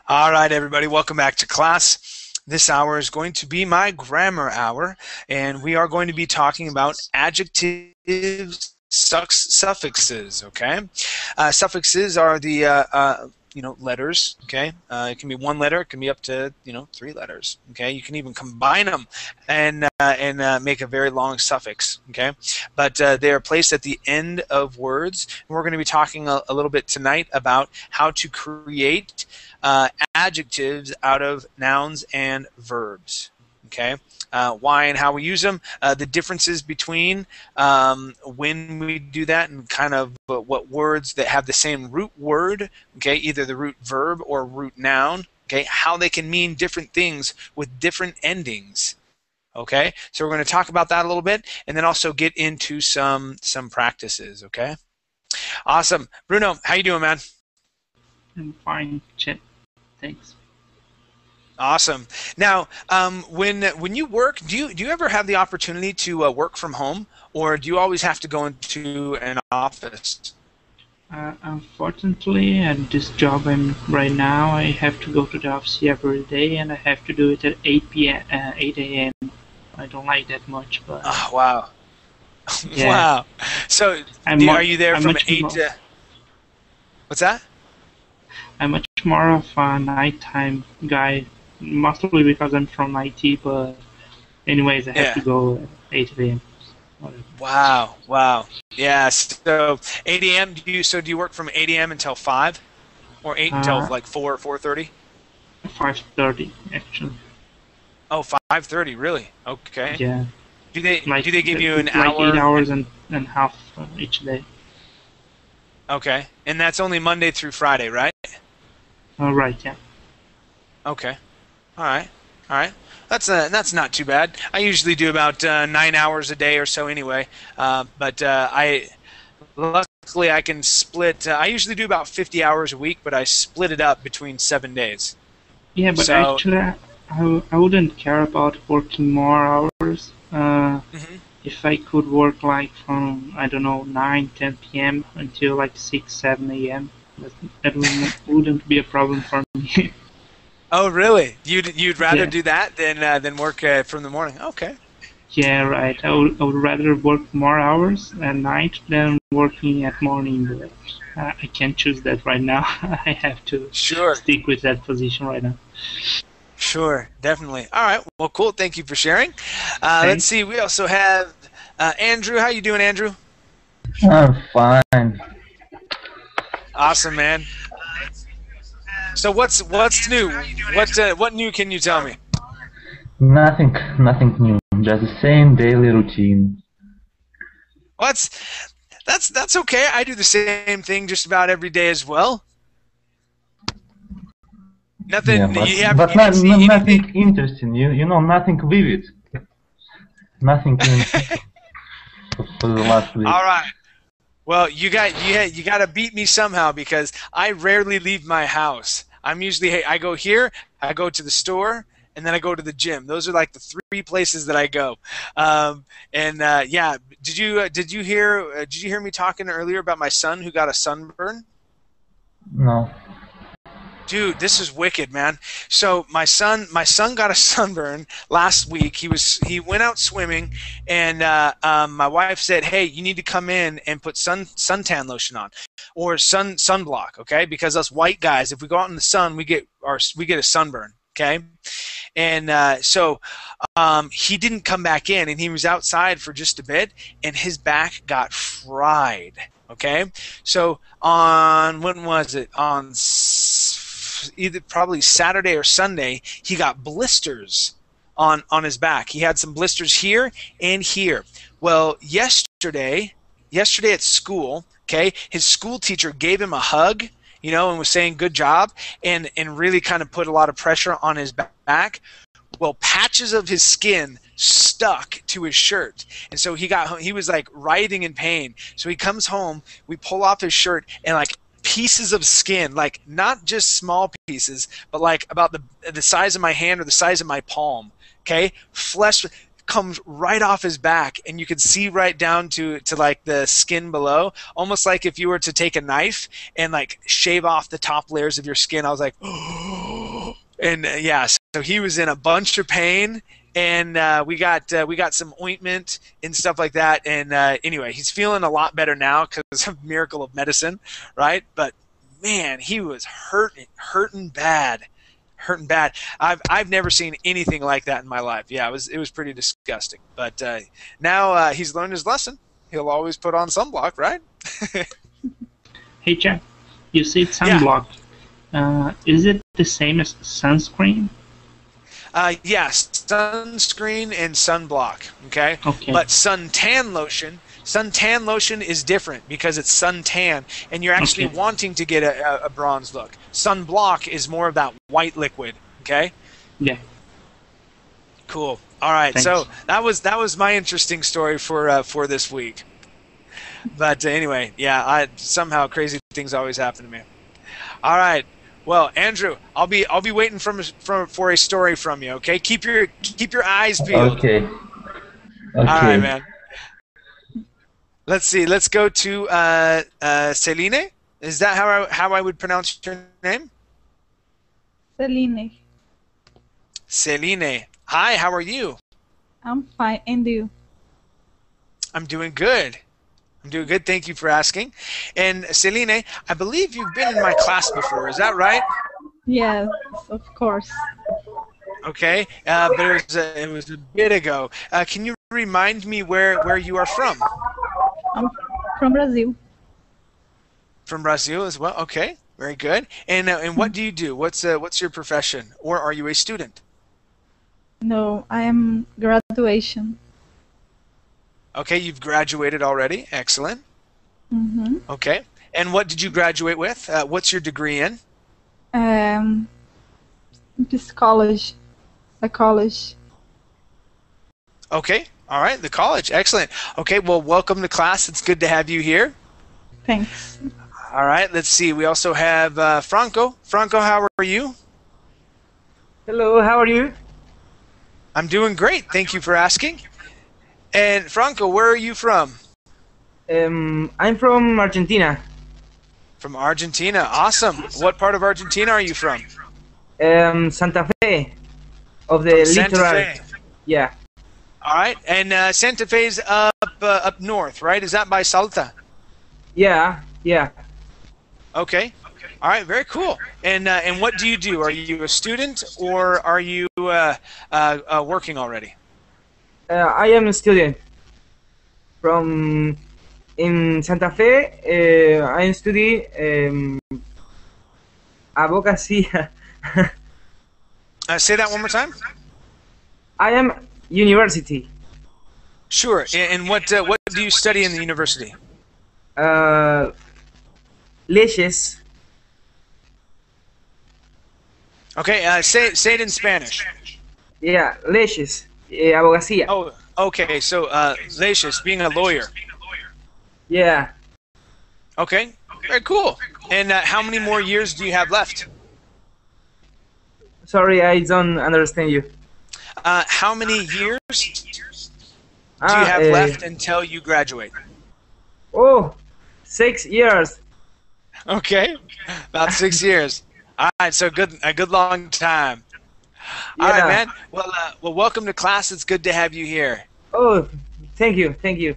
All right, everybody, welcome back to class. This hour is going to be my grammar hour, and we are going to be talking about adjectives, suffixes, okay? Suffixes are the letters, okay? It can be one letter, it can be up to 3 letters, okay? You can even combine them and make a very long suffix, okay? But they are placed at the end of words. And we're going to be talking a little bit tonight about how to create adjectives out of nouns and verbs, okay? Why and how we use them, the differences between when we do that, and kind of what words that have the same root word, okay, either the root verb or root noun, okay, how they can mean different things with different endings, okay? So we're going to talk about that a little bit, and then also get into some practices, okay? Awesome. Bruno, how you doing, man? I'm fine, Chet. Thanks. Awesome. Now, when you work, do you ever have the opportunity to work from home, or do you always have to go into an office? Unfortunately, at this job I'm right now, I have to go to the office every day, and I have to do it at 8 a.m. I don't like that much, but... Oh, wow. Yeah. Wow. So, are you there from 8 to... What's that? I'm much more of a nighttime guy, mostly because I'm from IT, but anyways, I have to go at 8 a.m. Wow, wow. Yeah, so 8 a.m., do you work from 8 a.m. until 5? Or 8 until like 4 or 4:30? 5:30, actually. Oh, 5:30, really? Okay. Yeah. Do they give you an hour? Like 8 hours and a half each day. Okay. And that's only Monday through Friday, right? Right, yeah. Okay. All right. All right. That's not too bad. I usually do about 9 hours a day or so anyway. But luckily I can split. I usually do about 50 hours a week, but I split it up between 7 days. Yeah, but actually, I wouldn't care about working more hours. If I could work like from, I don't know, 9, 10 p.m. until like 6, 7 a.m., that wouldn't be a problem for me. Oh, really? You'd rather do that than work from the morning? Okay. Yeah, right. I would rather work more hours at night than working at morning. But I can't choose that right now. I have to stick with that position right now. Sure, definitely. All right. Well, cool. Thank you for sharing. Let's see. We also have Andrew. How you doing, Andrew? I'm fine. Awesome, man. So what's new? What new can you tell me? Nothing new. Just the same daily routine. That's okay. I do the same thing just about every day as well. Nothing. Yeah, but nothing interesting. You know, nothing vivid. Nothing for the last week. All right. Well, you got to beat me somehow, because I rarely leave my house. I go here, I go to the store, and then I go to the gym. Those are like the 3 places that I go. Yeah, did you hear me talking earlier about my son who got a sunburn? No. Dude, this is wicked, man. So my son got a sunburn last week. He went out swimming, and my wife said, "Hey, you need to come in and put suntan lotion on, or sunblock, okay? Because us white guys, if we go out in the sun, we get a sunburn, okay?" And so he didn't come back in, and he was outside for just a bit, and his back got fried. Okay, so when was it? On either probably Saturday or Sunday, he got blisters on his back. He had some blisters here and here. Well, yesterday at school, okay, his school teacher gave him a hug, and was saying good job, and really kind of put a lot of pressure on his back. Well, patches of his skin stuck to his shirt, and so he was like writhing in pain. So he comes home, we pull off his shirt, and like pieces of skin, like not just small pieces, but like about the size of my hand or the size of my palm. Okay, flesh comes right off his back, and you can see right down to like the skin below, almost like if you were to take a knife and like shave off the top layers of your skin. I was like, oh, and yeah, so he was in a bunch of pain, and we got some ointment and stuff like that, and anyway, he's feeling a lot better now because of a miracle of medicine, right? But man, he was hurting bad. Hurting bad. I've never seen anything like that in my life. Yeah, it was pretty disgusting. But now he's learned his lesson. He'll always put on sunblock, right? Hey, Jack, you said sunblock. Yeah. Is it the same as sunscreen? Yes, sunscreen and sunblock. Okay. Okay. But suntan lotion is different because it's suntan, and you're actually wanting to get a bronze look. Sunblock is more of that white liquid. Okay. Yeah. Cool. All right. Thanks. So that was my interesting story for this week. But anyway, yeah, somehow crazy things always happen to me. All right. Well, Andrew, I'll be waiting for a story from you. Okay. Keep your eyes peeled. Okay. All right, man. Let's see. Let's go to Celine. Is that how I would pronounce your name? Celine. Celine. Hi. How are you? I'm fine. And you? I'm doing good. I'm doing good. Thank you for asking. And Celine, I believe you've been in my class before. Is that right? Yes, of course. Okay. But it was a bit ago. Can you remind me where you are from? I'm from Brazil. From Brazil as well. Okay. Very good. And what do you do? What's your profession? Or are you a student? No, I am graduation. Okay, you've graduated already. Excellent. Mm-hmm. Okay. And what did you graduate with? What's your degree in? This college. A college. Okay. All right. The college. Excellent. Okay. Well, welcome to class. It's good to have you here. Thanks. All right. Let's see. We also have Franco. Franco, how are you? Hello. How are you? I'm doing great. Thank you for asking. And Franco, where are you from? I'm from Argentina. From Argentina. Awesome. What part of Argentina are you from? Santa Fe, of the Santa littoral. Fe. Yeah. All right. And Santa Fe's up north, right? Is that by Salta? Yeah. Yeah. Okay. All right. Very cool. And what do you do? Are you a student or are you working already? I am a student from in Santa Fe. I study advocacy. Say that one more time. I am university. Sure. And what do you study in the university? Leyes. Okay. Say it in Spanish. Yeah, leyes. Abogacía. Oh, okay. So leyes, being a lawyer. Yeah. Okay. Very cool. And how many more years do you have left? Sorry, I don't understand you. How many years do you have left until you graduate? Oh, 6 years. Okay, about 6 years. All right, so a good long time. All Yeah. right, man. Well, welcome to class. It's good to have you here. Oh, thank you, thank you.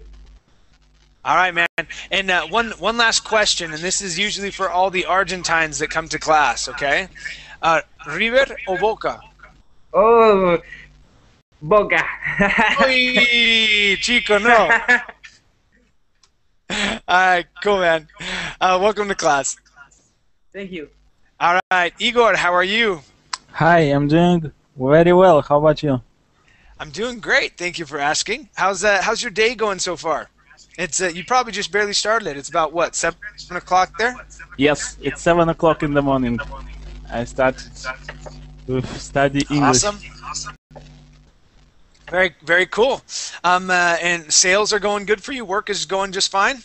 All right, man. And one last question, and this is usually for all the Argentines that come to class. Okay, River or Boca? Oh, Boca. Oy, chico, no. All right, cool, man. Welcome to class. Thank you. All right, Igor, how are you? Hi, I'm doing very well. How about you? I'm doing great. Thank you for asking. How's your day going so far? It's you probably just barely started it. It's about what, 7 o'clock there? Yes, it's 7 o'clock in the morning. I started to study English. Awesome. Very, very cool. And sales are going good for you? Work is going just fine?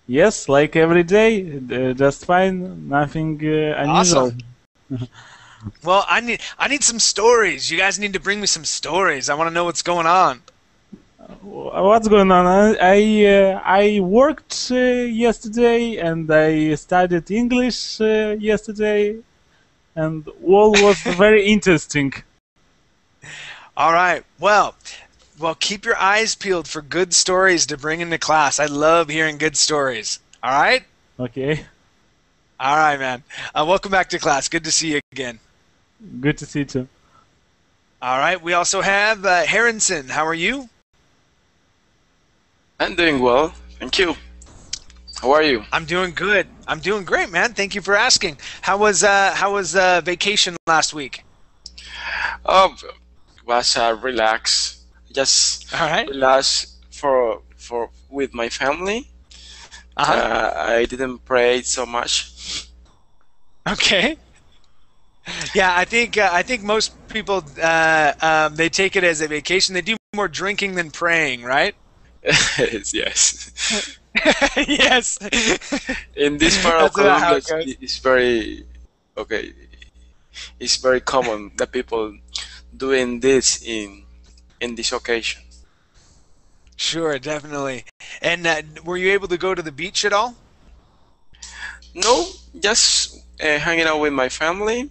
Yes, like every day, just fine. Nothing unusual. Awesome. Well, I need some stories. You guys need to bring me some stories. I want to know what's going on. What's going on? I worked yesterday and I studied English yesterday, and all was very interesting. All right. Well, keep your eyes peeled for good stories to bring into class. I love hearing good stories. All right? Okay, All right, man. Welcome back to class. Good to see you again. good to see you too. All right. We also have Harrington. How are you? I'm doing well, thank you. How are you? I'm doing good. I'm doing great, man. Thank you for asking. How was vacation last week? Oh, was relax. Just All right. relax for with my family. Uh-huh. I didn't pray so much. Okay. Yeah, I think most people they take it as a vacation. They do more drinking than praying, right? Yes. Yes. In this part of That's about how Colombia, it goes. it's very okay. It's very common that people doing this in this occasion. Sure, definitely. And were you able to go to the beach at all? No, just hanging out with my family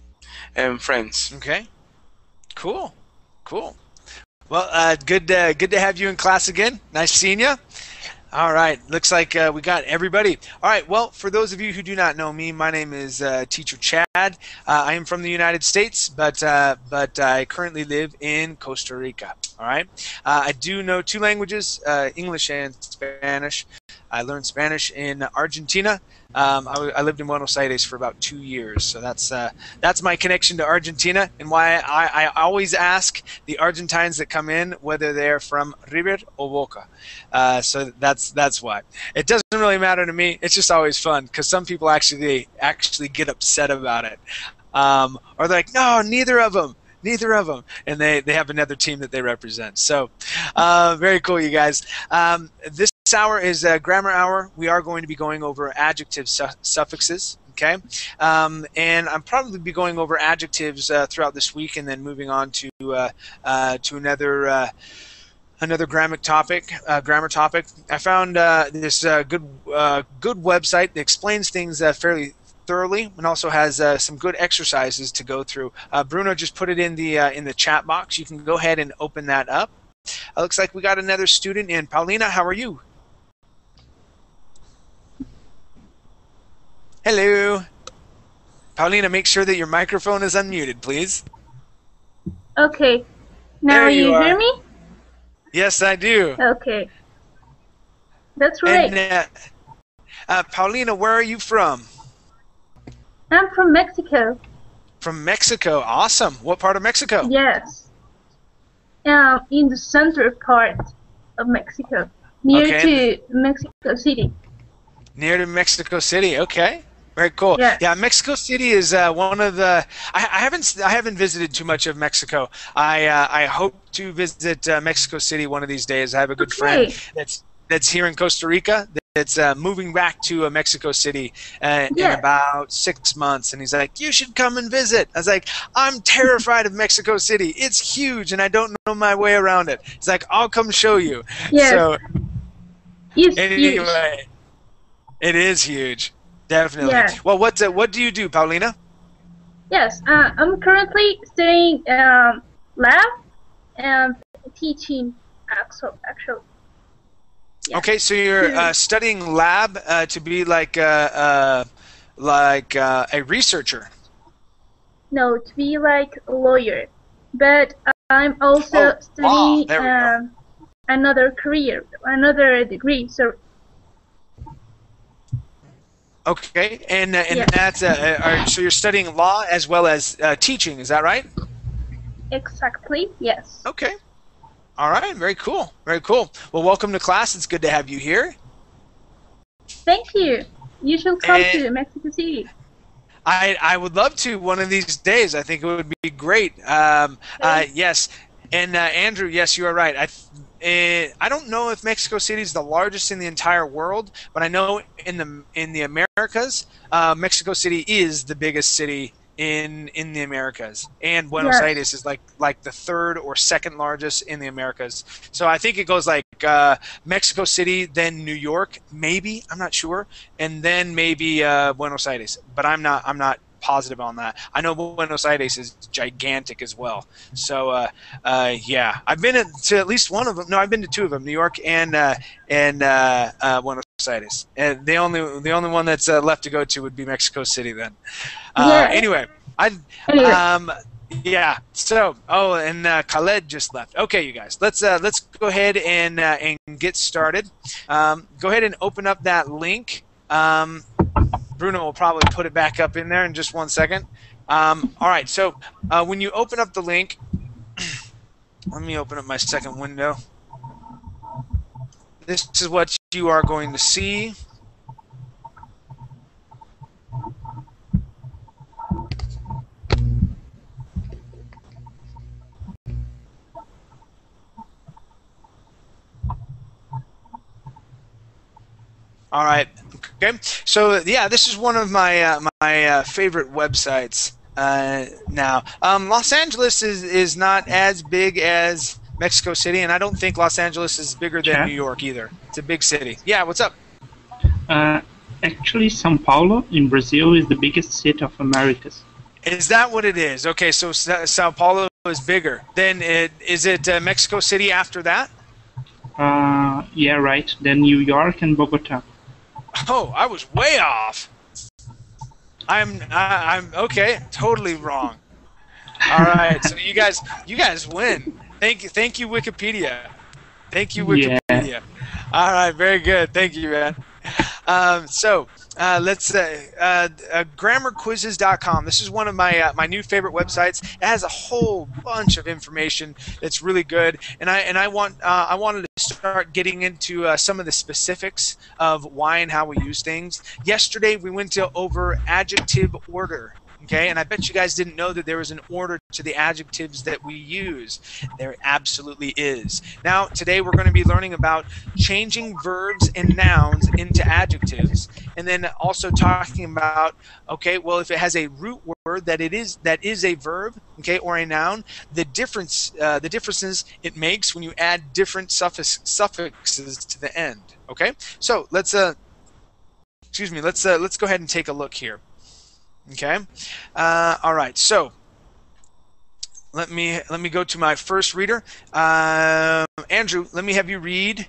and friends. Okay. Cool. Cool. Well, good to have you in class again. Nice seeing you. All right. Looks like we got everybody. All right. Well, for those of you who do not know me, my name is Teacher Chad. I am from the United States, but I currently live in Costa Rica. All right. I do know two languages, English and Spanish. I learned Spanish in Argentina. I lived in Buenos Aires for about 2 years, so that's my connection to Argentina, and why I always ask the Argentines that come in whether they're from River or Boca. So that's why. It doesn't really matter to me. It's just always fun because some people actually get upset about it, or they're like, no, neither of them. Neither of them, and they have another team that they represent. So, very cool, you guys. This hour is a grammar hour. We are going to be going over adjective suffixes. Okay, and I'm probably be going over adjectives throughout this week, and then moving on to another grammar topic. I found this good website that explains things fairly thoroughly, and also has some good exercises to go through. Bruno just put it in the chat box. You can go ahead and open that up. Looks like we got another student in. Paulina, how are you? Hello. Paulina, make sure that your microphone is unmuted, please. Okay. Now There you you hear are. me? Yes, I do. Okay. That's right. And Paulina, where are you from? I'm from Mexico. From Mexico. Awesome. What part of Mexico? Yes. In the center part of Mexico, near Okay. to Mexico City. Near to Mexico City. Okay. Very cool. Yes. Yeah, Mexico City is one of the. I haven't visited too much of Mexico. I hope to visit Mexico City one of these days. I have a good friend that's here in Costa Rica that's moving back to Mexico City in Yes. about 6 months, and he's like, "You should come and visit." I was like, "I'm terrified of Mexico City. It's huge, and I don't know my way around it." He's like, "I'll come show you." Yes. So It's huge. anyway, it is huge. Definitely. Yeah. Well, what do you do, Paulina? Yes. I'm currently studying lab and teaching. Actually. Yeah. Okay, so you're studying lab to be like a researcher. No, to be like a lawyer, but I'm also Oh, studying there we go. another career, another degree. So Okay, and Yeah. that's so you're studying law as well as teaching. Is that right? exactly, yes. Okay. All right. Very cool. Very cool. Well, welcome to class. It's good to have you here. Thank you. You should come And- to Mexico City. I would love to one of these days. I think it would be great. Yes, and Andrew, yes, you are right. I don't know if Mexico City is the largest in the entire world, but I know in the Americas, Mexico City is the biggest city in the Americas, and Buenos Yes. Aires is like the third or second largest in the Americas. So I think it goes like Mexico City, then New York, maybe, I'm not sure, and then maybe Buenos Aires. But I'm not positive on that. I know Buenos Aires is gigantic as well. So yeah, I've been to at least one of them. No, I've been to two of them, New York and Buenos Aires. And the only one that's left to go to would be Mexico City then. Yeah. Anyway, Anyway. yeah. So, and Khaled just left. Okay, you guys, let's go ahead and get started. Go ahead and open up that link. Bruno will probably put it back up in there in just 1 second. All right. So when you open up the link, let me open up my second window. This is what you are going to see. All right. Okay. So yeah, this is one of my my favorite websites now. Los Angeles is not as big as Mexico City, and I don't think Los Angeles is bigger than New York either. It's a big city. Yeah. What's up? Actually, São Paulo in Brazil is the biggest city of Americas. Is that what it is? Okay. So Sao Paulo is bigger. Then is it Mexico City after that? Yeah, right. Then New York and Bogota. Oh, I was way off. I'm okay. Totally wrong. All right, so you guys win. Thank you, Wikipedia. Thank you, Wikipedia. Yeah. All right, very good. Thank you, man. So let's grammarquizzes.com. This is one of my my new favorite websites. It has a whole bunch of information that's really good, and I wanted to start getting into some of the specifics of why and how we use things. Yesterday we went over adjective order. Okay, and I bet you guys didn't know that there was an order to the adjectives that we use. There absolutely is. Now, today we're going to be learning about changing verbs and nouns into adjectives, and then also talking about, okay, well, if it has a root word that is a verb, okay, or a noun, the differences it makes when you add different suffixes to the end. Okay, so let's go ahead and take a look here. Okay, all right. So let me go to my first reader. Andrew, let me have you read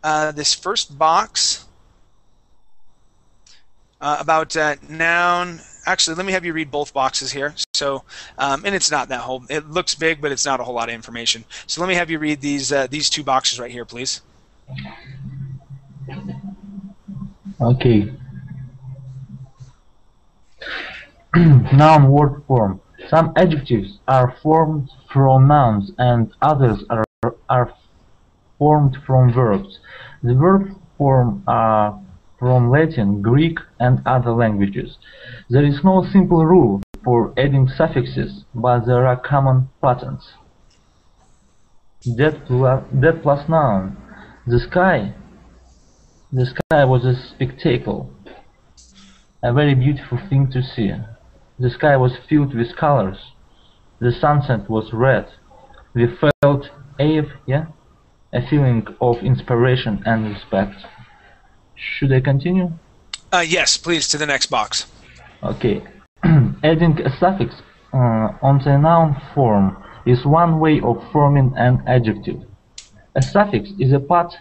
this first box about noun. Actually, let me have you read both boxes here. So, and it's not that whole. It looks big, but it's not a whole lot of information. So let me have you read these two boxes right here, please. Okay. Noun word form. Some adjectives are formed from nouns and others are formed from verbs. The verb form are from Latin, Greek, and other languages. There is no simple rule for adding suffixes, but there are common patterns. That plus noun. The sky was a spectacle, a very beautiful thing to see. The sky was filled with colors. The sunset was red. We felt a feeling of inspiration and respect. Should I continue? Yes, please, to the next box. Okay. Adding a suffix onto a noun form is one way of forming an adjective. A suffix is a part.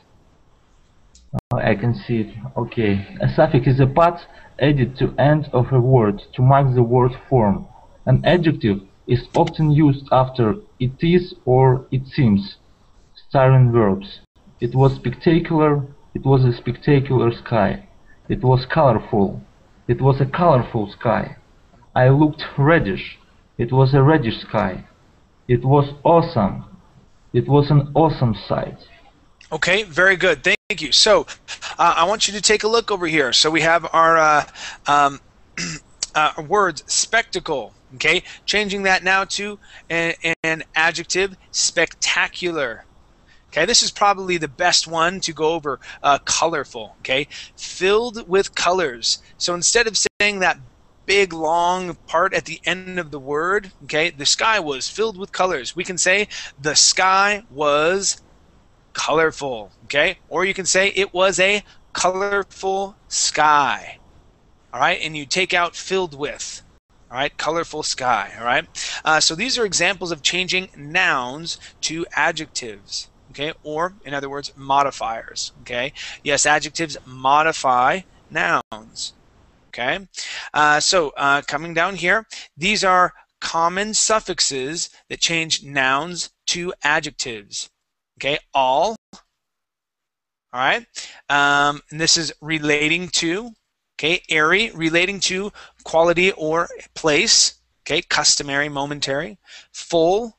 I can see it. Okay. A suffix is a part added to end of a word to mark the word form. An adjective is often used after it is or it seems, starring verbs. It was spectacular. It was a spectacular sky. It was colorful. It was a colorful sky. I looked reddish. It was a reddish sky. It was awesome. It was an awesome sight. Okay, very good. Thank you. So I want you to take a look over here. So we have our words spectacle. Okay, changing that now to an adjective, spectacular. Okay, this is probably the best one to go over. Colorful. Okay, filled with colors. So instead of saying that big long part at the end of the word, okay, the sky was filled with colors, we can say the sky was colorful. Okay, or you can say it was a colorful sky. All right, and you take out filled with. All right, colorful sky. All right, so these are examples of changing nouns to adjectives. Okay, or in other words, modifiers. Okay, yes, adjectives modify nouns. Okay, so coming down here, these are common suffixes that change nouns to adjectives. Okay, all. All right, and this is relating to. Okay, airy, relating to quality or place. Okay, customary, momentary. Full.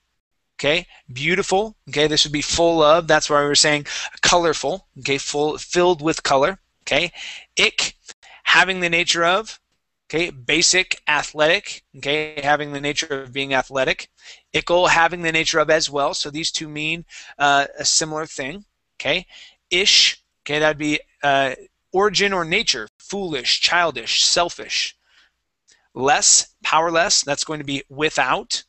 Okay, beautiful. Okay, this would be full of. That's why we were saying colorful. Okay, full, filled with color. Okay, ick, having the nature of. Okay, basic, athletic. Okay, having the nature of being athletic. Ickle, having the nature of as well. So these two mean a similar thing. Okay, ish. Okay, that'd be origin or nature. Foolish, childish, selfish. Less, powerless. That's going to be without.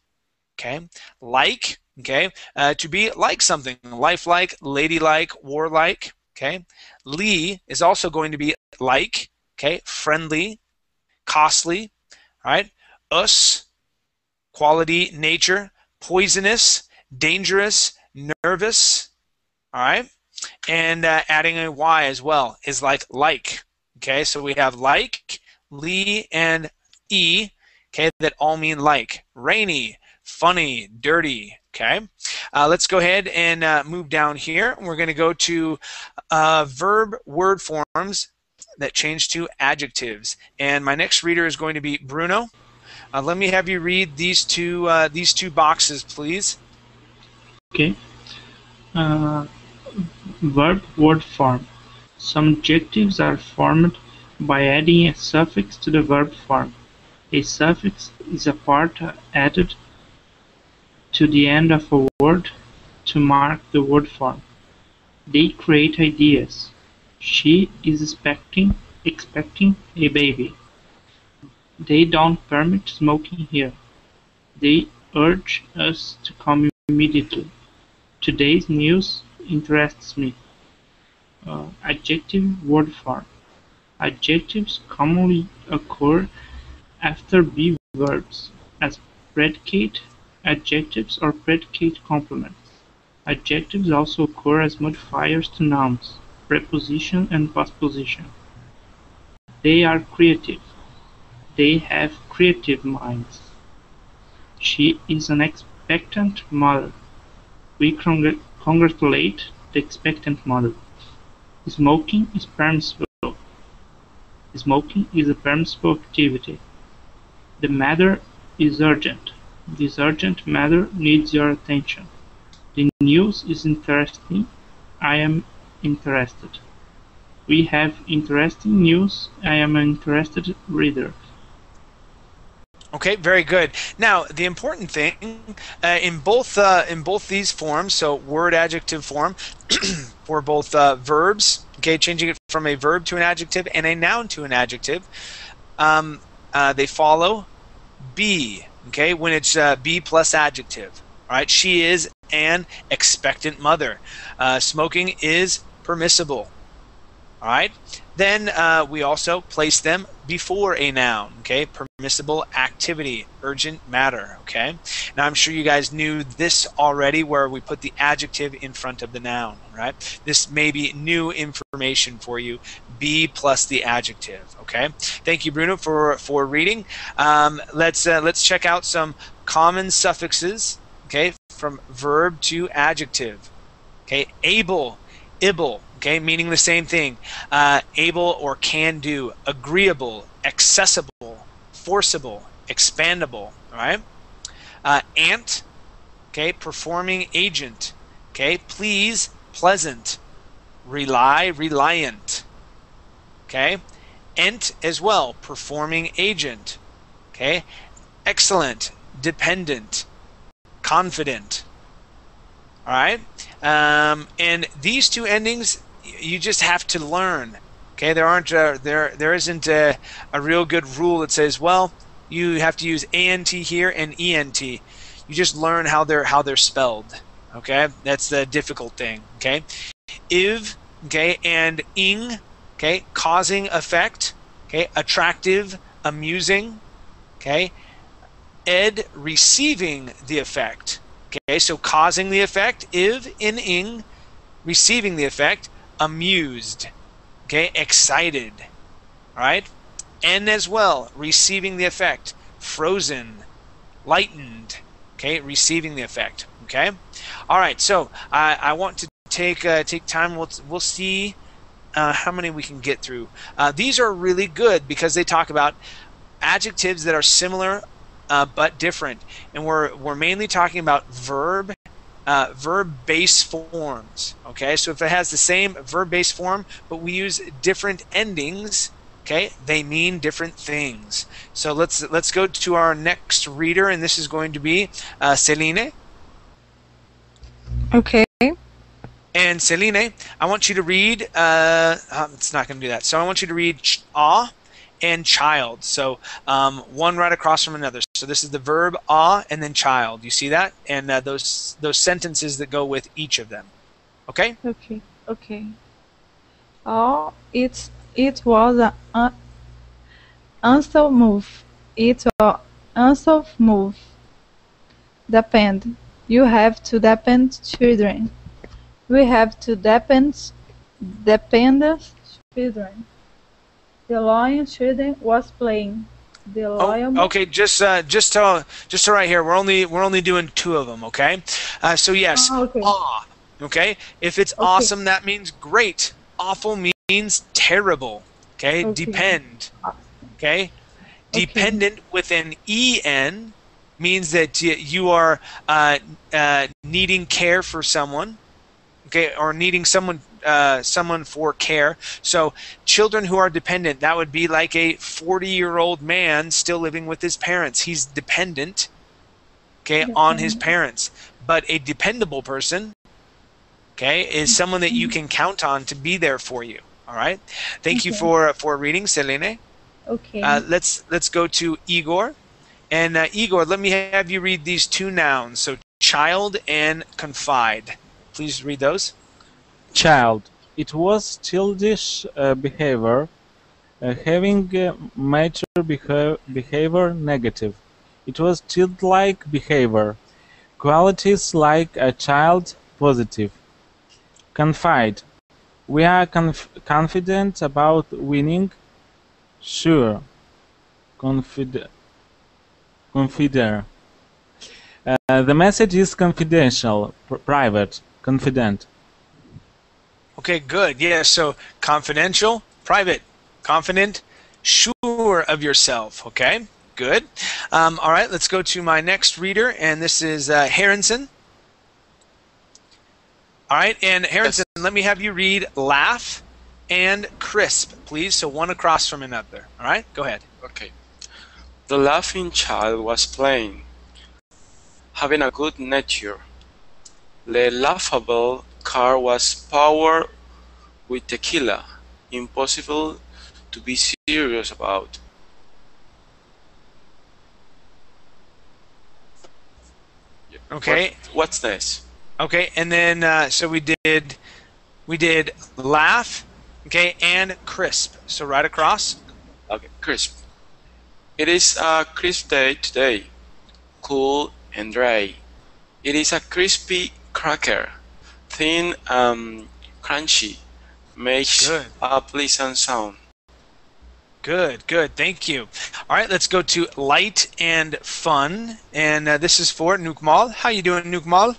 Okay, like. Okay, to be like something, lifelike, ladylike, warlike. Okay, lee is also going to be like. Okay, friendly, costly. All right, us, quality, nature, poisonous, dangerous, nervous. All right, and adding a y as well is like. Okay, so we have like, lee, and e. Okay, that all mean like. Rainy, funny, dirty. Okay, let's go ahead and move down here. We're going to go to verb word forms that change to adjectives. And my next reader is going to be Bruno. Let me have you read these two boxes, please. Okay. Verb word form. Some adjectives are formed by adding a suffix to the verb form. A suffix is a part added to the end of a word to mark the word form. They create ideas. She is expecting a baby. They don't permit smoking here. They urge us to come immediately. Today's news interests me. Adjective word form. Adjectives commonly occur after be verbs as predicate adjectives or predicate complements. Adjectives also occur as modifiers to nouns, preposition and postposition. They are creative. They have creative minds. She is an expectant mother. We congratulate the expectant mother. Smoking is permissible. Smoking is a permissible activity. The matter is urgent. This urgent matter needs your attention. The news is interesting. I am interested. We have interesting news. I am an interested reader. Okay, very good. Now, the important thing in both these forms, so word adjective form for both verbs, okay, changing it from a verb to an adjective and a noun to an adjective, they follow be. Okay, when it's be plus adjective. All right, she is an expectant mother. Smoking is permissible. All right. Then we also place them before a noun. Okay, permissible activity, urgent matter. Okay. Now I'm sure you guys knew this already, where we put the adjective in front of the noun. Right. This may be new information for you. Be plus the adjective. Okay. Thank you, Bruno, for reading. Let's check out some common suffixes. Okay, from verb to adjective. Okay, able, able. Okay, meaning the same thing. Able or can do. Agreeable, accessible, forcible, expandable. All right. Ant. Okay, performing agent. Okay, please, pleasant. Rely, reliant. Okay, ent as well, performing agent. Okay, excellent, dependent, confident. All right, and these two endings you just have to learn. Okay, there isn't a real good rule that says, well, you have to use ant here and ent. You just learn how they're spelled. Okay, that's the difficult thing. Okay, iv, okay, and ing, okay, causing effect, okay, attractive, amusing, okay, ed, receiving the effect. Okay, so causing the effect, iv, in ing, receiving the effect, amused, okay, excited, all right, n as well, receiving the effect, frozen, lightened, okay, receiving the effect. Okay, all right, so I want to take time. We'll see how many we can get through. These are really good because they talk about adjectives that are similar but different, and we're mainly talking about verb base forms. Okay, so if it has the same verb base form but we use different endings, okay, they mean different things. So let's go to our next reader, and this is going to be Celine. Okay. And Celine, I want you to read. It's not going to do that. So I want you to read ah and child. So one right across from another. So this is the verb ah and then child. You see that? And those sentences that go with each of them. Okay? Okay. Okay. Oh, it was an answer move. It was answer move. Depend. You have to depend children. We have to depend children. The lion children was playing. The lion. Oh, okay. Just right here. We're only doing two of them. Okay. So yes. Okay. Ah. Okay. If it's awesome, that means great. Awful means terrible. Okay. Depend. Okay. Dependent with an en means that you are needing care for someone. Okay, or needing someone for care. So children who are dependent, that would be like a 40-year-old man still living with his parents. He's dependent, okay, on his parents. But a dependable person, okay, is someone that you can count on to be there for you. All right. Thank you for reading, Selene. Okay. Let's go to Igor. And Igor, let me have you read these two nouns. So child and confide. Please read those. Child. It was childish behavior, having mature behavior negative. It was childlike behavior, qualities like a child positive. Confide. We are confident about winning. Sure. Confider. The message is confidential, private, confident. Okay, good. Yeah, so confidential, private, confident, sure of yourself. Okay, good. All right, let's go to my next reader, and this is Harrington. All right, and Harrington, let me have you read laugh and crisp, please. So one across from another. All right, go ahead. Okay. The laughing child was playing, having a good nature. The laughable car was powered with tequila, impossible to be serious about. Okay. What's next? Okay, and then so we did laugh, okay, and crisp. So right across. Okay, crisp. It is a crisp day today, cool and dry. It is a crispy cracker, thin and crunchy, makes a pleasant sound. Good, good, thank you. All right, let's go to light and fun, and this is for Nukmal. How you doing, Nukmal?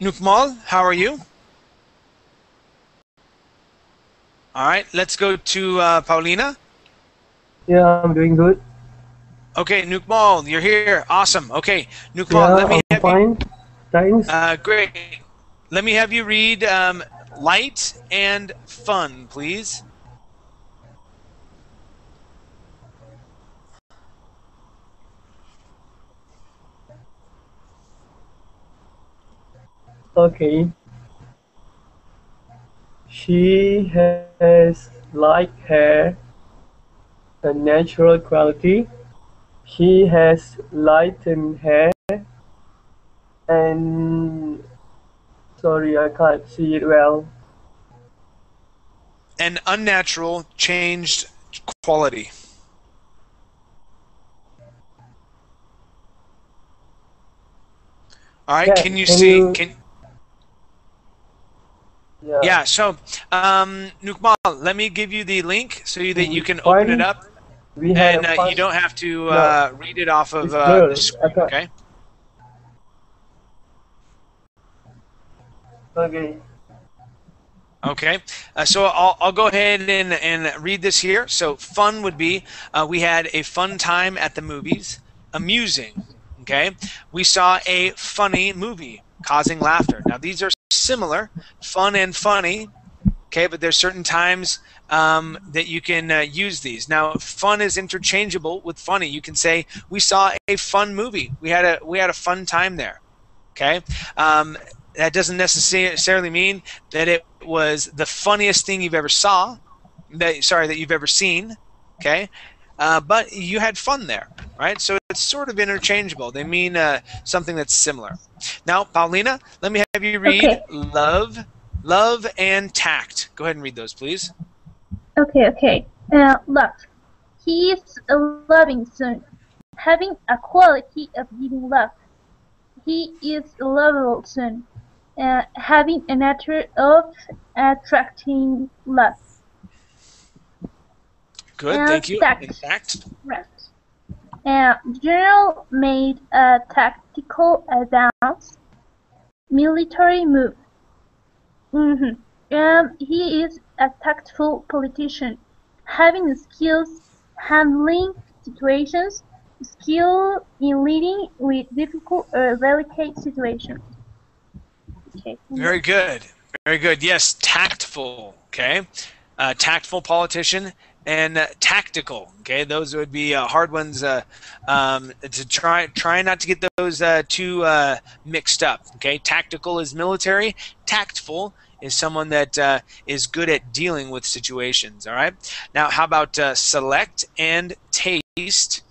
Nukmal, how are you? All right, let's go to Paulina. Yeah, I'm doing good. Okay, Nukmal, you're here. Awesome. Okay, Nukmal, let me have fine. Thanks. Great. Let me have you read light and fun, please. Okay. She has light hair, a natural quality. She has lightened hair and sorry, I can't see it well. An unnatural, changed quality. All right, Yeah, can you can see? you? Yeah, Yeah, so Nukmal, let me give you the link so that you can open it fun. up, We had a and fun. you don't have to No, read it off of it's the blurred. I screen, can't. okay? Okay. Okay, so I'll go ahead and read this here. So fun would be, we had a fun time at the movies. Amusing, okay? We saw a funny movie, causing laughter. Now these are similar, fun and funny, okay, but there's certain times that you can use these. Now fun is interchangeable with funny. You can say, we saw a fun movie. We had a fun time there, okay? That doesn't necessarily mean that it was the funniest thing you've ever that you've ever seen, okay? But you had fun there, right? So it's sort of interchangeable. They mean something that's similar. Now, Paulina, let me have you read Okay. love, and tact. Go ahead and read those, please. Okay. Love. He is a loving son, having a quality of giving love. He is a lovable son, having a nature of attracting love. Good, thank you. And Tact. tact. Right. General made a tactical advance, military move. He is a tactful politician, having skills handling situations, skill in leading with difficult or delicate situations. Okay. Very good. Very good. Yes, tactful. Okay. Tactful politician and tactical. Okay, those would be hard ones to try not to get those too mixed up. Okay, tactical is military. Tactful is someone that is good at dealing with situations. All right. Now, how about select and taste?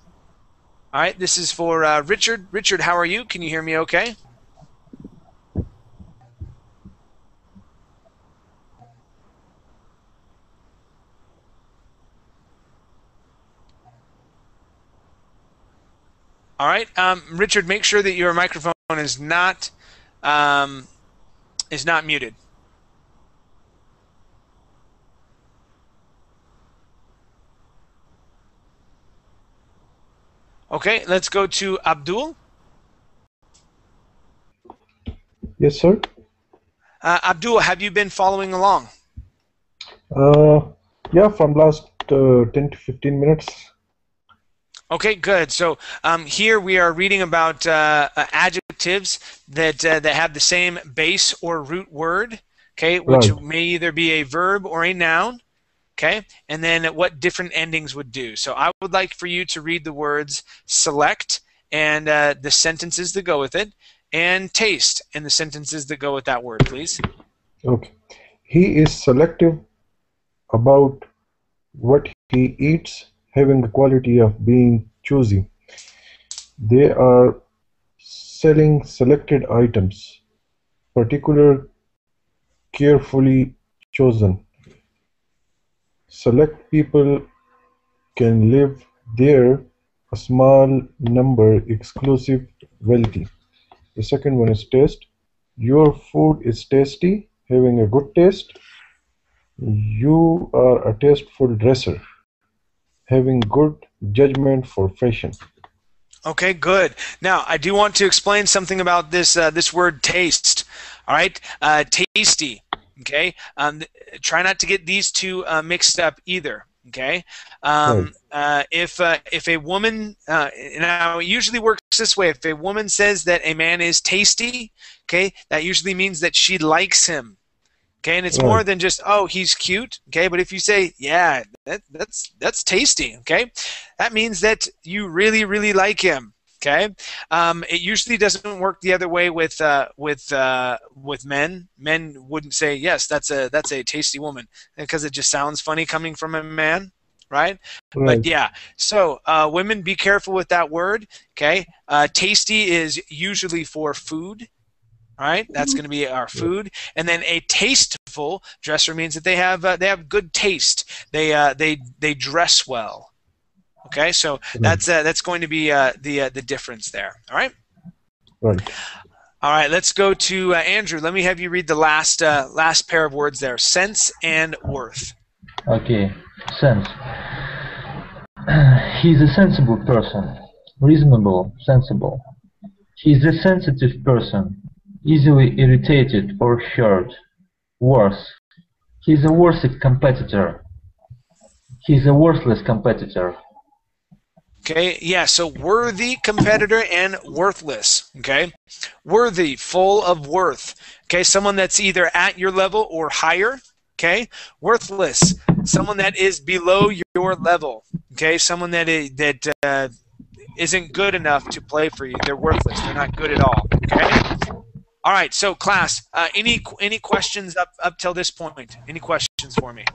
All right. This is for Richard. Richard, how are you? Can you hear me? Okay. All right, Richard, make sure that your microphone is not muted. Okay, let's go to Abdul. Yes, sir. Abdul, have you been following along? Yeah, from last 10 to 15 minutes. Okay, good. So here we are reading about adjectives that have the same base or root word, okay, which Right. may either be a verb or a noun, okay, and then what different endings would do. So I would like for you to read the words select and the sentences that go with it, and taste and the sentences that go with that word, please. Okay. He is selective about what he eats, having the quality of being choosy. They are selling selected items, particular carefully chosen. Select people can live there, a small number exclusive wealthy. The second one is taste. Your food is tasty, having a good taste. You are a tasteful dresser, having good judgment for fashion. Okay, good. Now, I do want to explain something about this this word taste. All right, tasty. Okay, try not to get these two mixed up either. Okay, Right. if a woman now it usually works this way. If a woman says that a man is tasty, okay, that usually means that she likes him. Okay, and it's more Right. than just, oh, he's cute. Okay, but if you say, yeah, that's tasty. Okay, that means that you really like him. Okay, it usually doesn't work the other way with men. Men wouldn't say yes. That's a tasty woman because it just sounds funny coming from a man, right? But Right. yeah, so women, be careful with that word. Okay, tasty is usually for food. All right, that's going to be our food, and then a tasteful dresser means that they have good taste. They dress well. Okay, so Right. that's going to be the difference there. All right. Right. All right. Let's go to Andrew. Let me have you read the last pair of words there: sense and worth. Okay, sense. He's a sensible person. Reasonable, sensible. He's a sensitive person. Easily irritated or hurt. Worth. He's a worthy competitor. He's a worthless competitor. Okay, yeah, so worthy competitor and worthless. Okay, worthy, full of worth. Okay, someone that's either at your level or higher. Okay, worthless, someone that is below your level. Okay, someone that isn't good enough to play for you. They're worthless. They're not good at all. Okay. All right, so class, any questions up till this point? Any questions for me?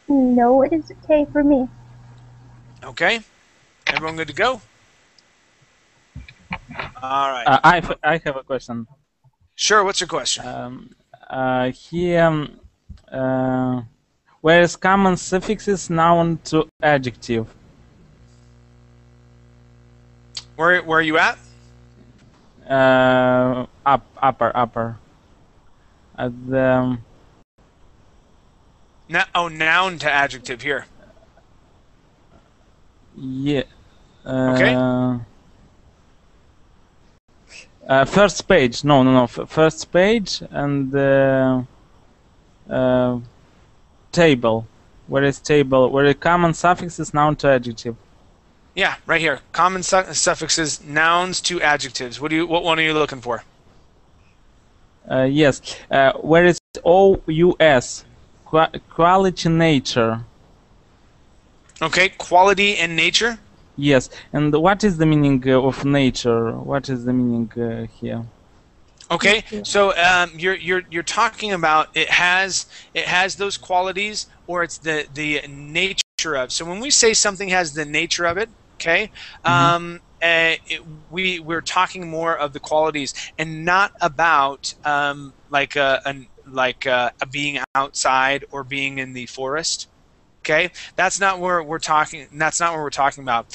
No, it is okay for me. Okay. Everyone good to go? All right. I have a question. Sure. What's your question? Here, where is common suffixes noun to adjective? Where are you at? Upper. At the noun to adjective here. yeah. Okay. First page. No. First page and table. Where is table? Where is common suffixes noun to adjective? Yeah, right here. Common suffixes, nouns to adjectives. What one are you looking for? Yes. Where is OUS? Quality, nature. Okay, quality and nature. Yes. And what is the meaning of nature? What is the meaning here? Okay, so you're talking about it has those qualities, or it's the nature of. So when we say something has the nature of it, okay, we're talking more of the qualities and not about like being outside or being in the forest. Okay, that's not where we're talking. That's not what we're talking about.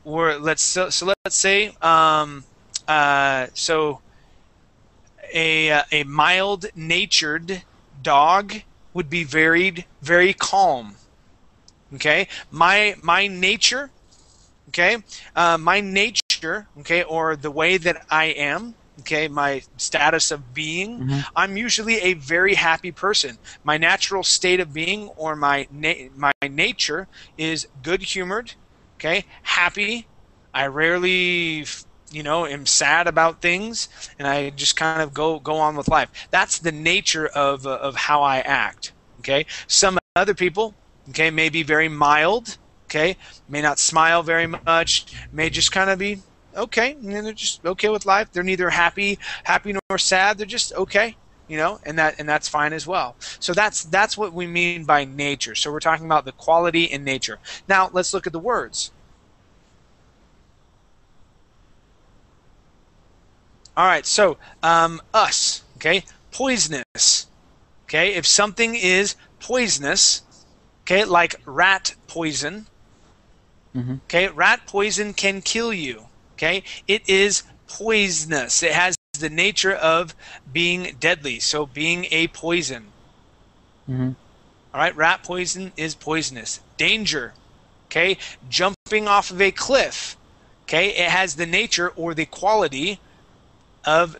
Let's say a mild-natured dog would be very calm. Okay, my nature. Okay, my nature. Okay, or the way that I am. Okay, my status of being. I'm usually a very happy person. My natural state of being, or my nature, is good-humored. Okay, happy. I rarely, am sad about things, and I just kind of go on with life. That's the nature of how I act. Okay, some other people, okay, may be very mild. Okay, may not smile very much. May just kind of be okay, and they're just okay with life. They're neither happy nor sad. They're just okay, and that's fine as well. So that's what we mean by nature. So we're talking about the quality in nature. Now let's look at the words. All right, so us, okay, poisonous. Okay, if something is poisonous, okay, like rat poison. Okay, rat poison can kill you. Okay, it is poisonous. It has the nature of being deadly, so being a poison. All right, rat poison is poisonous. Danger. Okay, jumping off of a cliff. Okay, it has the nature or the quality of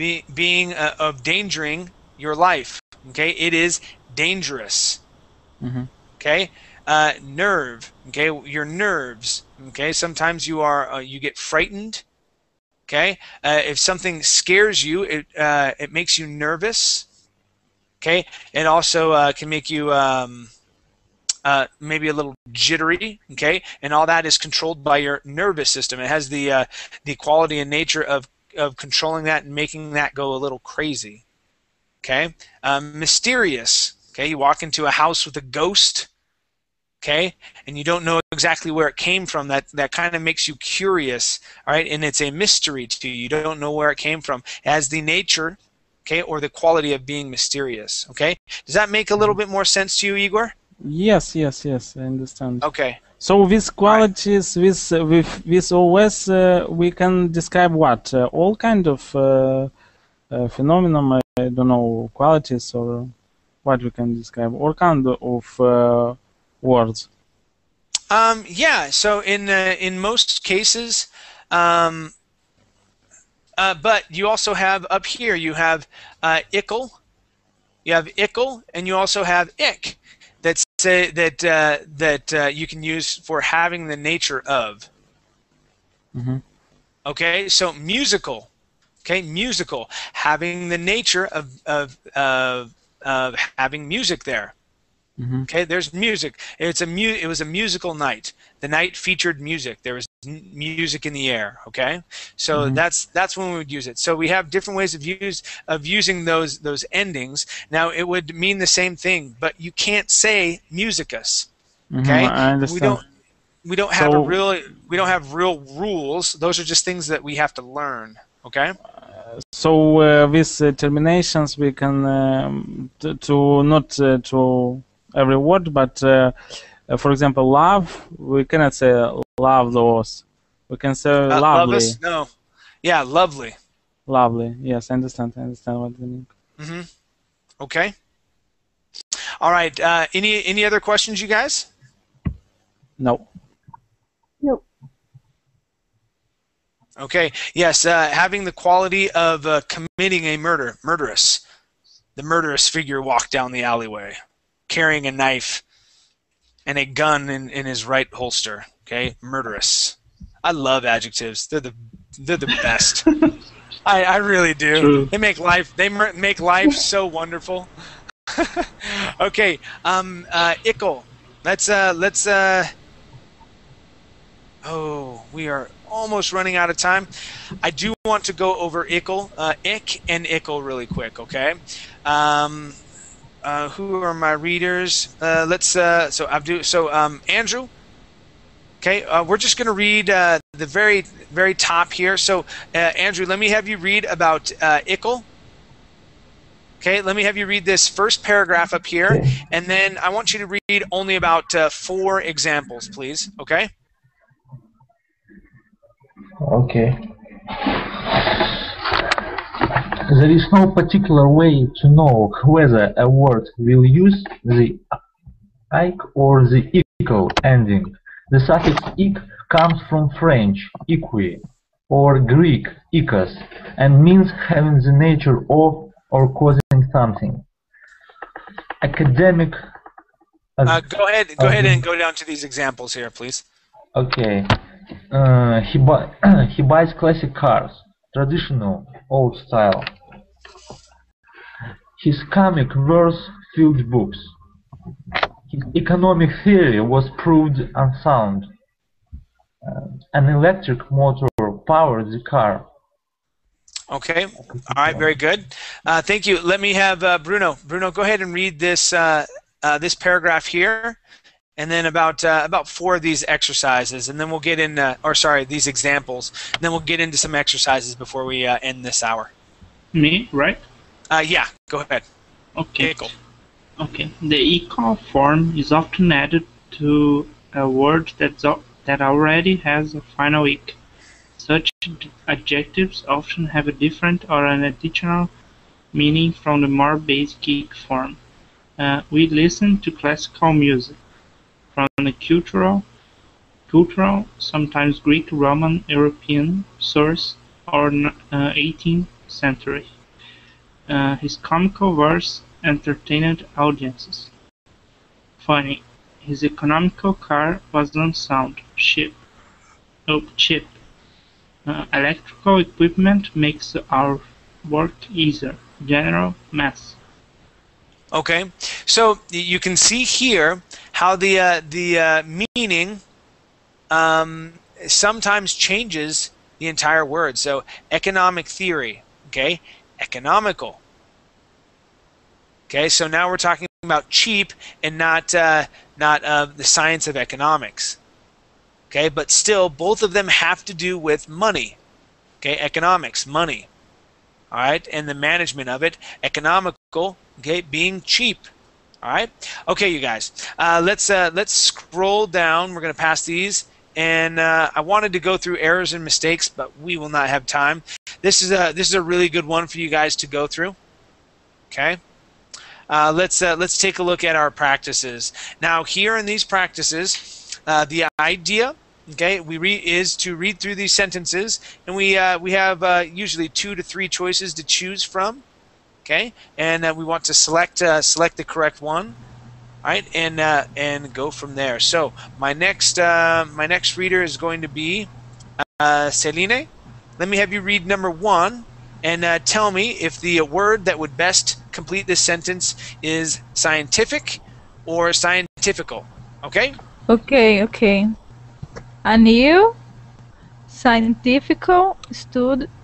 endangering your life. Okay, it is dangerous. Okay. Nerve, okay, your nerves, okay, sometimes you get frightened, okay, if something scares you, it makes you nervous, okay, it also can make you maybe a little jittery, okay, and all that is controlled by your nervous system. It has the quality and nature of controlling that and making that go a little crazy, okay. Mysterious, okay, you walk into a house with a ghost, okay, and you don't know exactly where it came from. That kind of makes you curious, all right, and it's a mystery to you. You don't know where it came from. It has the nature, okay, or the quality of being mysterious, okay. Does that make a little bit more sense to you, Igor? Yes, yes, yes, I understand. Okay. So with qualities, with OS, we can describe what? All kind of phenomenon, I don't know, qualities, or what we can describe? All kind of words. Yeah, so in most cases, but you also have up here, you have ickle, and you also have ick. That you can use for having the nature of. Mm-hmm. Okay, so musical. Okay, musical, having the nature of having music there. Mm-hmm. Okay, there's music. It was a musical night. The night featured music. There was music in the air. Okay, so Mm-hmm. that's when we would use it. So we have different ways of using those endings. Now it would mean the same thing, but you can't say musicus. Okay, Mm-hmm. I understand. we don't have real rules. Those are just things that we have to learn. Okay. So with terminations, we can to not to every word, but for example, love, we cannot say love those. We can say lovely. Love no. Yeah, lovely. Lovely. Yes, I understand. I understand what you mean. Mm-hmm. Okay. All right. Any other questions, you guys? No. No. Okay. Yes. Having the quality of committing a murder, murderous. The murderous figure walked down the alleyway, carrying a knife and a gun in his right holster. Okay, murderous. I love adjectives. They're the best. I really do. True. They make life so wonderful. Okay, ickle. Let's. Oh, we are almost running out of time. I do want to go over ickle, ick and ickle really quick. Okay. Who are my readers? Andrew. Okay, we're just going to read the very top here. So, Andrew, let me have you read about ickle. Okay, let me have you read this first paragraph up here, Okay. and then I want you to read only about 4 examples, please. Okay. Okay. There is no particular way to know whether a word will use the "ic" or the "ical" ending. The suffix "ic" comes from French "iqui" or Greek "ikos" and means having the nature of or causing something. Academic. Go ahead and go down to these examples here, please. Okay. He buys classic cars, traditional, old style. His comic verse-filled books. His economic theory was proved unsound. An electric motor powered the car. Okay. All right. Very good. Thank you. Let me have Bruno. Bruno, go ahead and read this this paragraph here, and then about 4 of these exercises, and then we'll get in. These examples. And then we'll get into some exercises before we end this hour. Me, right? Yeah. Go ahead. Okay. Ickle. Okay. The equal form is often added to a word that already has a final ic. Such adjectives often have a different or an additional meaning from the more basic ic form. We listen to classical music from a cultural, sometimes Greek, Roman, European source or 18th century. His comical verse entertained audiences. Funny. His economical car was unsound. Cheap. Electrical equipment makes our work easier. General mass. Okay. So you can see here how the meaning sometimes changes the entire word. So economic theory, okay, economical. Okay, so now we're talking about cheap and not the science of economics. Okay, but still both of them have to do with money. Okay, economics, money. All right, and the management of it, economical, okay, being cheap. All right, okay, you guys, let's scroll down. We're going to pass these, and I wanted to go through errors and mistakes, but we will not have time. This is a really good one for you guys to go through. Okay, let's take a look at our practices. Now, here in these practices, the idea, okay, is to read through these sentences, and we have usually 2 to 3 choices to choose from. Okay, and we want to select the correct one, all right, and go from there. So my next reader is going to be Celine. Let me have you read number 1, and tell me if the word that would best complete this sentence is scientific or scientifical. Okay. Okay. A new scientific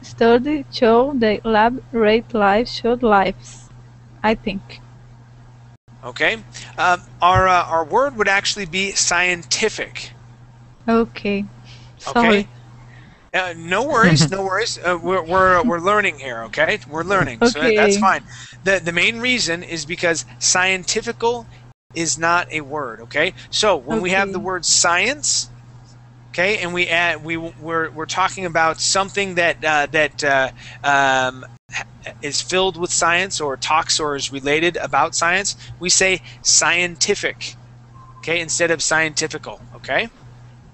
study showed that lab rate life showed lives, I think. Okay. Our word would actually be scientific. Okay. Sorry. Okay. No worries, no worries. We're learning here, okay? We're learning, so that's fine. The main reason is because scientifical is not a word, okay? So when we have the word science, okay, and we're talking about something that is filled with science or talks or is related about science, we say scientific, okay, instead of scientifical, okay?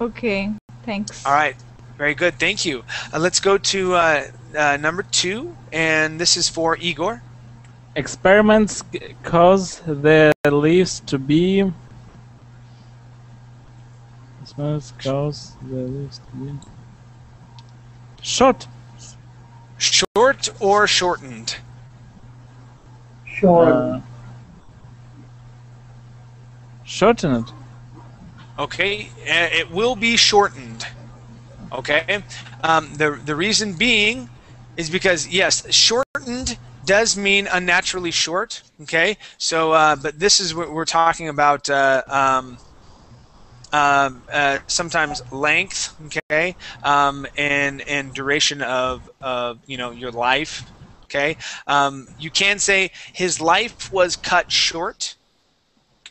Okay, thanks. All right, very good, thank you. Let's go to number 2, and this is for Igor. Experiments cause the leaves to be... short. Short or shortened? Short. Shortened. Okay, it will be shortened. Okay, the reason being is because, yes, shortened does mean unnaturally short. Okay, so but this is what we're talking about. Sometimes length, okay, and duration of your life, okay. You can say his life was cut short,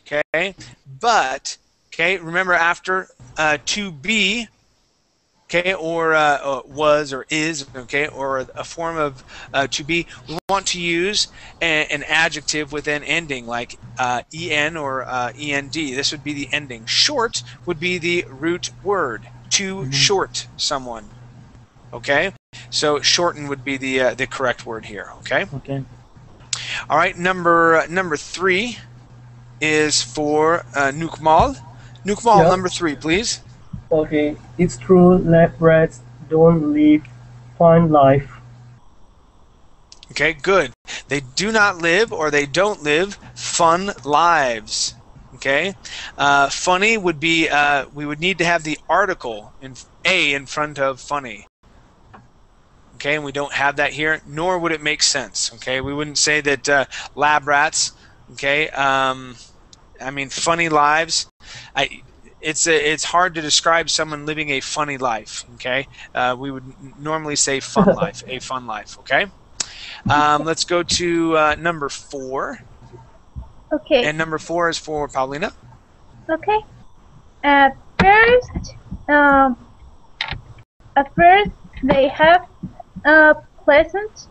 okay, but remember after to be, okay, or was or is, okay, or a form of to be, we want to use an adjective with an ending like en or end. This would be the ending. Short would be the root word. To short someone. Okay, so shorten would be the correct word here. Okay. Okay. All right. Number 3 is for Nukmal. Nukmal, Yep. number 3, please. Okay, it's true lab rats don't live fine life. Okay, good. They do not live or they don't live fun lives. Okay, funny would be we would need to have the article in front of funny. Okay, and we don't have that here, nor would it make sense. Okay, we wouldn't say that lab rats. Okay, I mean funny lives. It's hard to describe someone living a funny life. Okay, we would normally say fun life, a fun life. Okay, let's go to number 4. Okay. And number 4 is for Paulina. Okay. At first, they have a pleasant.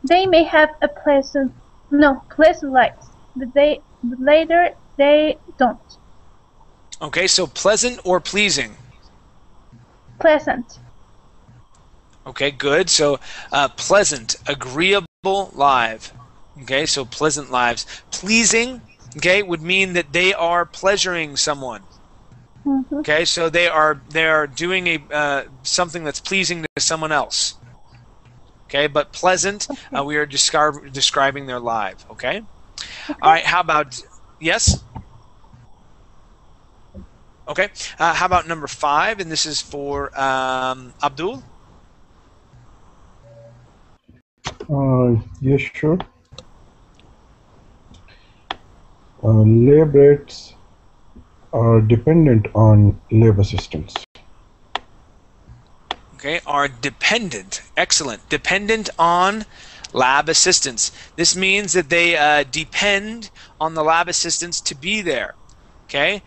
They may have a pleasant lives, but later they don't. Okay, so pleasant or pleasing? Pleasant. Okay, good. So pleasant, agreeable life. Okay, so pleasant lives. Pleasing, okay, would mean that they are pleasuring someone. Okay, so they are doing a something that's pleasing to someone else. Okay, but pleasant, we are describing their life. Okay. All right. How about yes? Okay. How about number 5? And this is for Abdul. Yes, sure. Lab rats are dependent on lab assistants. Okay, are dependent. Excellent. Dependent on lab assistants. This means that they depend on the lab assistants to be there. Okay.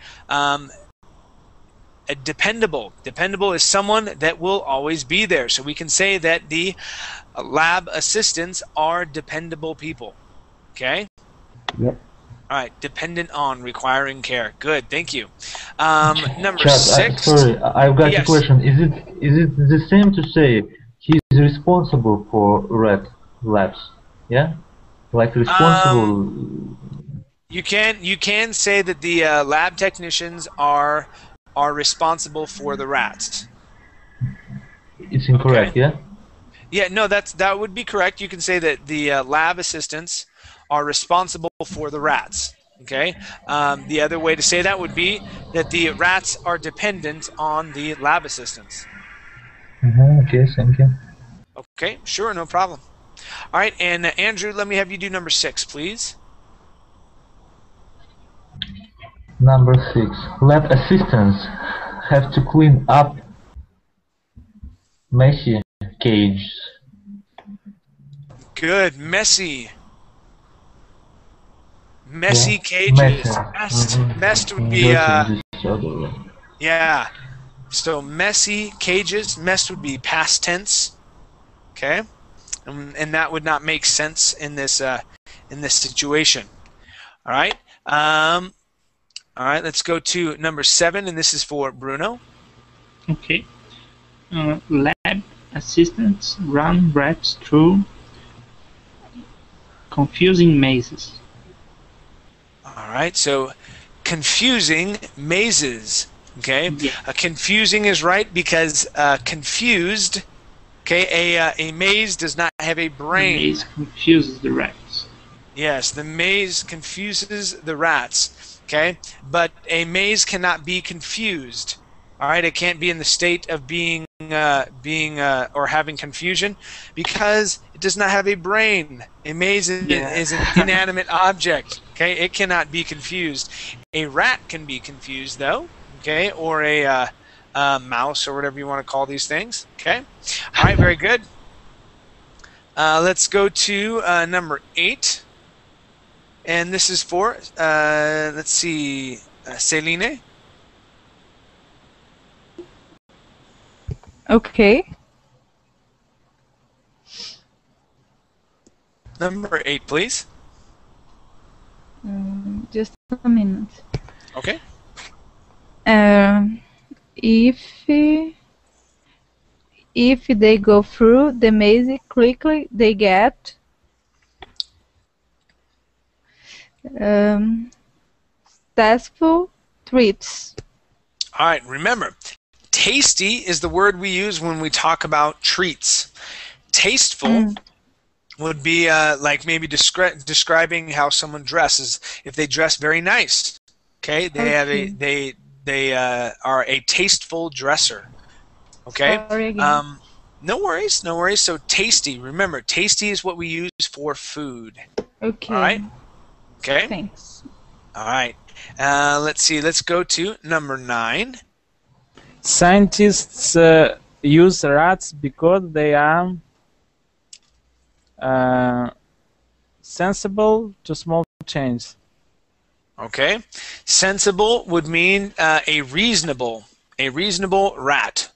Dependable. Dependable is someone that will always be there. So we can say that the lab assistants are dependable people. Okay. Yep. All right. Dependent on, requiring care. Good. Thank you. Number Chad, 6. sorry, I've got Yes. a question. Is it the same to say he's responsible for rat labs? Yeah, like responsible. You can say that the lab technicians are responsible for the rats. It's incorrect. Okay. Yeah. Yeah, no, that would be correct. You can say that the lab assistants are responsible for the rats. Okay. The other way to say that would be that the rats are dependent on the lab assistants. Okay, thank you. Okay, sure, no problem. All right, and Andrew, let me have you do number 6, please. Number 6. Lab assistants have to clean up messy cages. Good, messy. Messy Yeah, cages. messy. Messed would be yeah. So messy cages. Messed would be past tense. Okay, and that would not make sense in this situation. All right. All right. Let's go to number 7, and this is for Bruno. Okay. Lab assistants run rats through confusing mazes. All right. So confusing mazes. Okay. Yeah. Confusing is right because confused. Okay. A maze does not have a brain. The maze confuses the rats. Yes, the maze confuses the rats. Okay, but a maze cannot be confused. All right, it can't be in the state of being or having confusion because it does not have a brain. A maze is an inanimate object. Okay, it cannot be confused. A rat can be confused though. Okay, or a mouse or whatever you want to call these things. Okay, all right, very good. Let's go to number 8. And this is for, let's see, Celine. Okay. Number 8, please. Just a minute. Okay. If they go through the maze quickly, they get tactful treats. All right, remember, tasty is the word we use when we talk about treats. Tasteful would be like maybe describing how someone dresses. If they dress very nice, okay, they are a tasteful dresser. Okay. Sorry again. No worries, no worries. So tasty. Remember, tasty is what we use for food. Okay. All right. Okay. Thanks. All right. Let's see. Let's go to number 9. Scientists use rats because they are sensible to small changes. Okay. Sensible would mean a reasonable rat.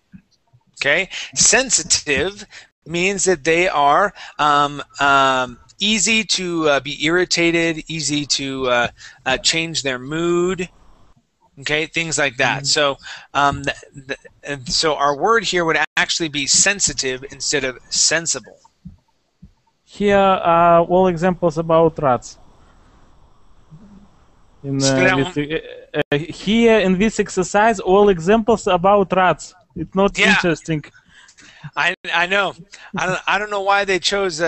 Okay. Sensitive means that they are easy to be irritated, easy to change their mood. Okay, things like that. So, so our word here would actually be sensitive instead of sensible. Here are all examples about rats. Here in this exercise, all examples about rats. It's not interesting. I know. I don't know why they chose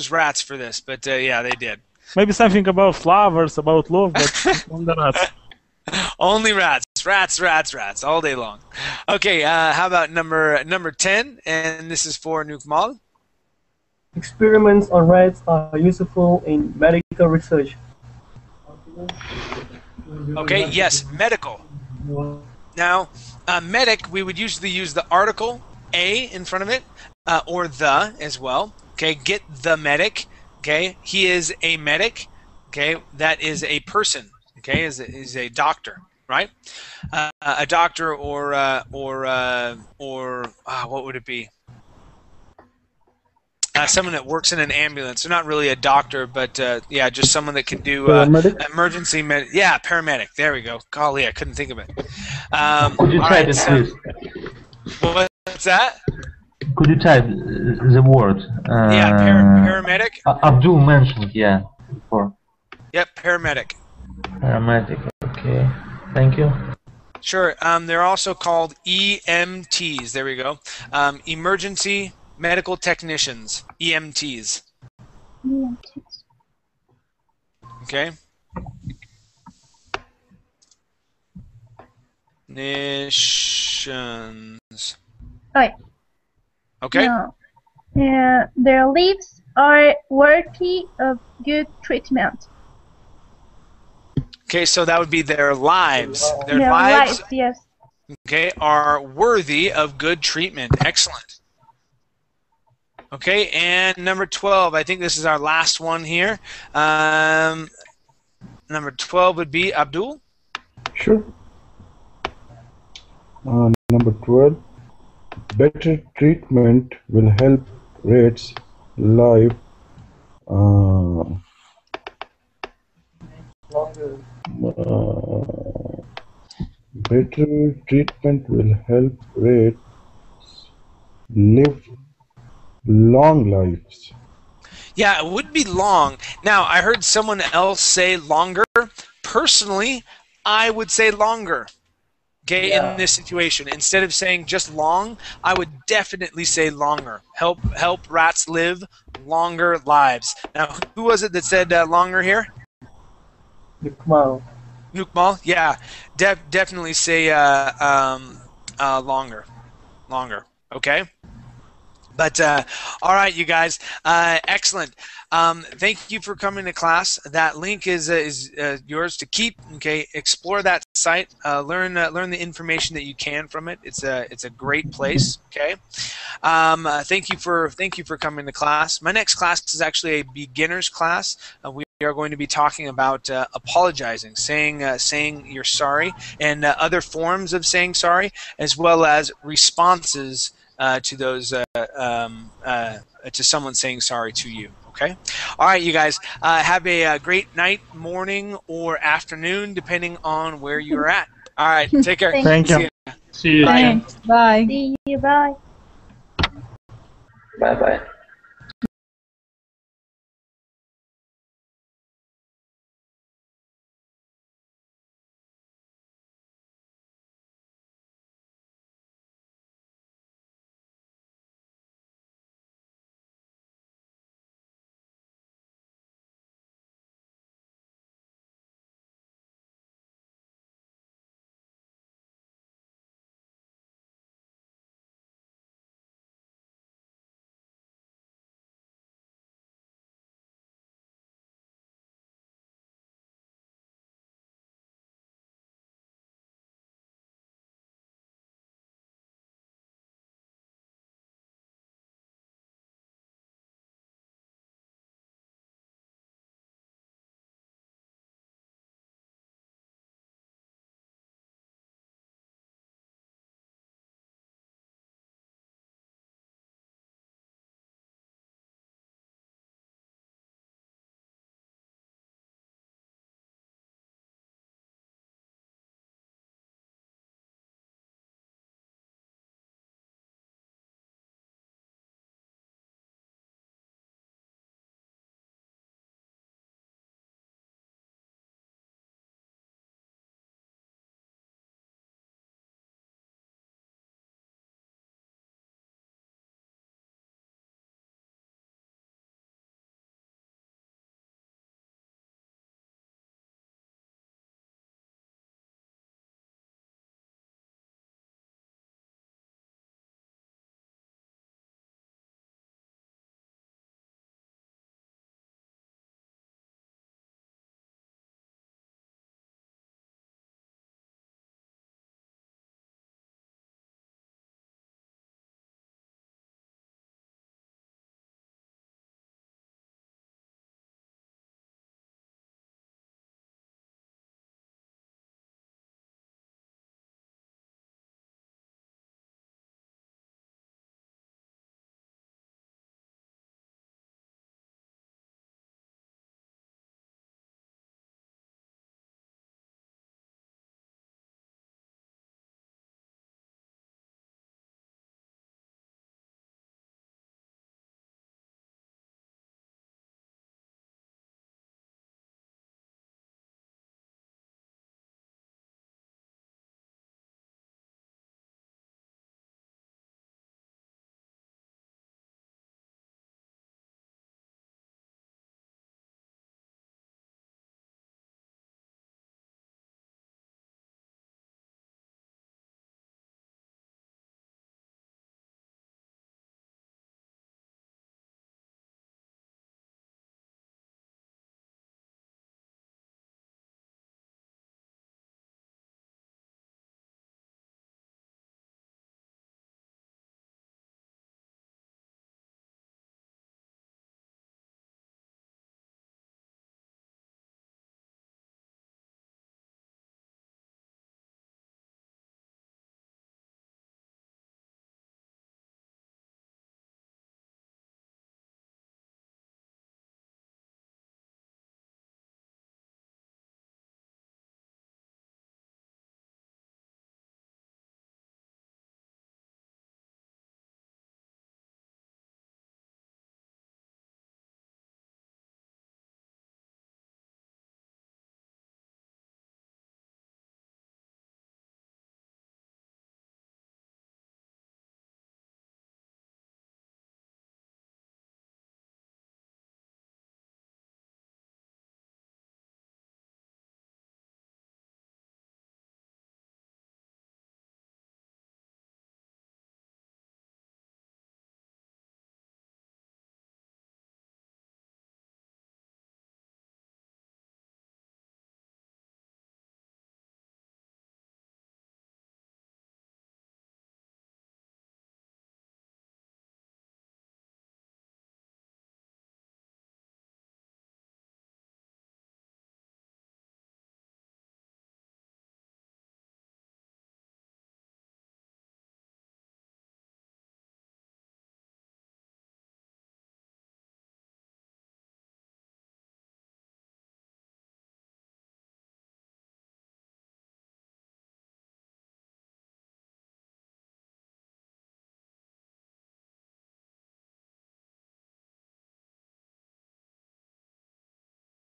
rats for this, but yeah, they did. Maybe something about flowers, about love, but on the rats. Only rats. Rats all day long. Okay, how about number 10? And this is for Nukmal. Experiments on rats are useful in medical research. Okay, yes, medical. Now, medic, we would usually use the article a in front of it, or the as well. Okay, get the medic. Okay, he is a medic. Okay, that is a person. Okay, is a doctor, right? A doctor or what would it be? Someone that works in an ambulance. They're not really a doctor, but yeah, just someone that can do emergency med. Yeah, paramedic. There we go. Golly, I couldn't think of it. Could you type it, please? What's that? Could you type the word? Yeah, paramedic. Abdul mentioned, yeah, before. Yep, paramedic. Paramedic. Okay, thank you. Sure. They're also called EMTs. There we go. Emergency medical technicians, EMTs. Okay. Nations. Okay. Their lives are worthy of good treatment. Okay, so that would be their lives. Their lives, yes. Okay, are worthy of good treatment. Excellent. Okay, and number 12. I think this is our last one here. Number 12 would be Abdul. Sure. Number 12. Better treatment will help rats live better treatment will help rats live long lives. Yeah, it would be long. Now, I heard someone else say longer. Personally, I would say longer. Okay, in this situation, instead of saying just long, I would definitely say longer. Help rats live longer lives. Now, who was it that said longer here? Nukmal. Nukmal, yeah, definitely say longer. Okay. But all right, you guys, excellent. Thank you for coming to class. That link is yours to keep. Okay, explore that site. Learn the information that you can from it. It's a great place. Okay. Thank you for coming to class. My next class is actually a beginner's class. We are going to be talking about apologizing, saying you're sorry, and other forms of saying sorry, as well as responses to those to someone saying sorry to you. Okay. All right, you guys. Have a great night, morning, or afternoon, depending on where you're at. All right. Take care. Thank you. See you. Thanks. Bye. See you. Bye. Bye bye.